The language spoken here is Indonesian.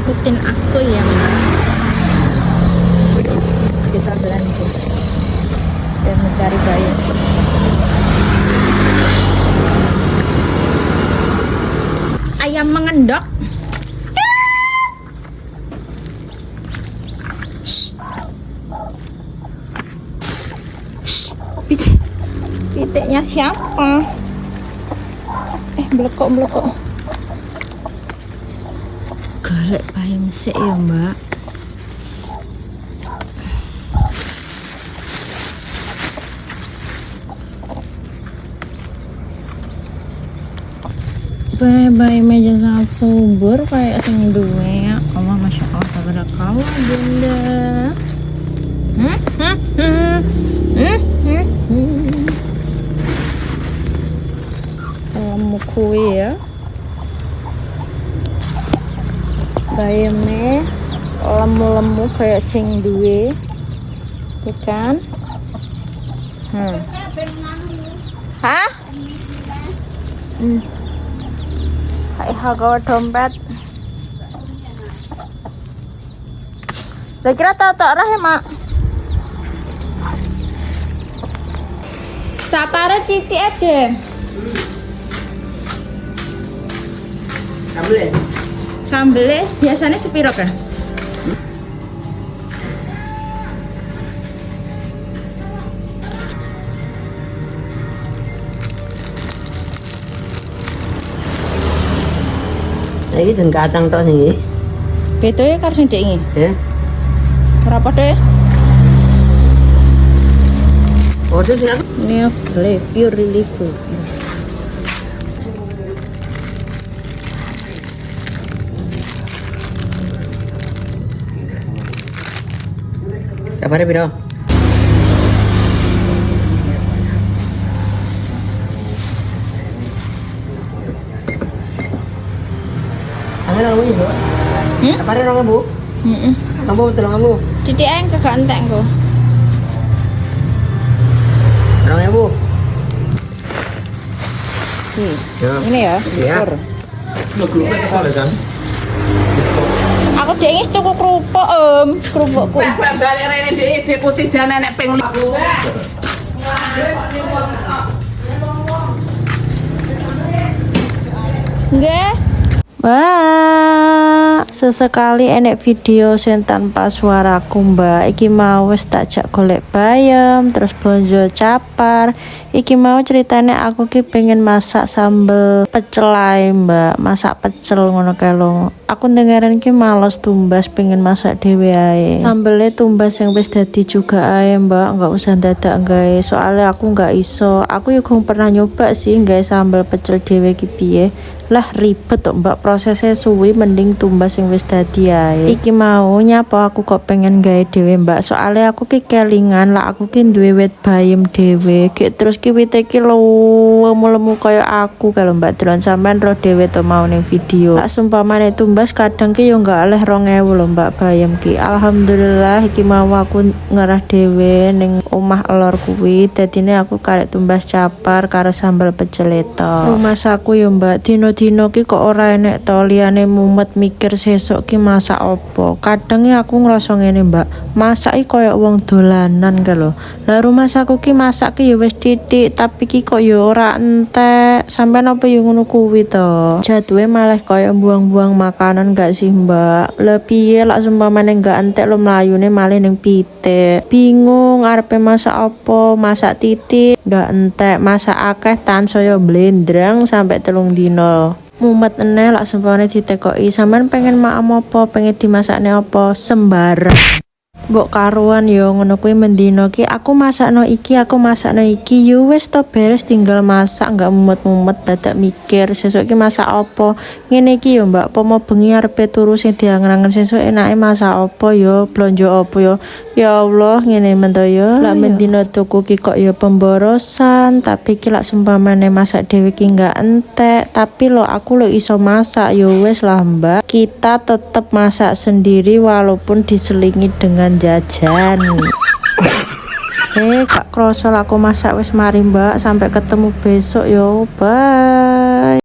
ikutin aku ya. Kita belanja dan mencari bayam. Ayam mengendok. Pitiknya siapa? Blekok. Golek bayam sik ya, Mbak. Bayamnya aja sangat subur kayak sing duwe ya. Allah, masya Allah, tabarakallah bunda. Lemu kue ya. Bayamnya lemu-lemu kayak sing duwe, ya kan? Hah? Kayak harga dompet. Lah kira tau arah ya, Mak? Sapare titik aja. Sambelnya biasanya sepiro kan? Ini dan kacang tok nih. Beto ya karo sing iki. Berapa deh? Oh, itu sing Nestle Pure Relief. Kabarnya piro? Kabarnya kamu ibu? Kabarnya orang kamu? Kamu betul kamu? Titik yang kagak entek kok. Orang ibu? Ini ya. Iya. Aku dengis tuku kerupuk, kerupukku. Balik rene dhek putih jan nek ping 5. Nggih. Mbak, sesekali enek video sing tanpa suaraku, Mbak. Iki mau wis tak jak golek bayam, terus blonjo capar. Iki mau ceritanya aku ki pengen masak sambel pecel ae, Mbak. Masak pecel ngono kae lho. Aku dengerin ki males tumbas, pengen masak dhewe ae. Sambelnya tumbas yang wis dadi juga ae, Mbak. Enggak usah dadak gawe. Soalnya aku enggak iso. Aku yo gong pernah nyoba sih gawe sambel pecel dhewe ki piye. Lah ribet kok, Mbak, prosesnya suwi, mending tumbas yang wis dadi ae. Iki mau nyapa aku kok pengen gawe dhewe, Mbak. Soalnya aku ki kelingan lah aku ki duwe wit bayam dhewe. Ki terus ki wite ki lemu kaya aku kalau Mbak delon sampean roh dhewe to mau ning video. Lah sumpamane tumbas kadang ki yo enggak oleh 2000 lho, Mbak, bayam ki. Alhamdulillah iki mau aku ngerah dhewe ning omah elor kuwi. Dadine aku karek tumbas capar karo sambal pecel eto. Rumah saku yo, Mbak, dino ki kok ora enek to liyane mumet mikir sesuk ki masak opo. Kadang aku ngrasa ngene, Mbak, masak iki koyo wong dolanan ka lho. Lah rumah saku ki masak ki ya wis titik, tapi ki kok ya ora entek. Sampeyan apa ya ngono kuwi to? Jatuhe malah koyo buang-buang makanan gak sih, Mbak? Lah piye lak sumpamane gak entek lo mlayune malah ning pitik. Bingung arepe masak opo, masak titik gak entek, masak akeh tansaya blendrang sampai 3 dino. Mumet eneh lak sumpamane ditekoki, sampean pengen makan apa, pengen dimasakne apa, sembarang. Mbok karuan yo ngono kuwi mendino ki aku masakno iki, yo wis to beres tinggal masak, enggak mumet-mumet dadak mikir sesuk ki masak apa. Ngene iki yo, Mbak, pomo bengi arepe turu sing diangen-angen sesuk enake masak apa yo, blonjo apa yo. Ya Allah, ngene men to yo. Lak mendino tuku ki kok yo pemborosan, tapi ki lak sumpamane masak dhewe ki enggak entek, tapi lo aku lo iso masak yo wis lah, Mbak. Kita tetap masak sendiri walaupun diselingi dengan jajan. Gak kroso aku masak wis mari, Mbak. Sampai ketemu besok yo, bye.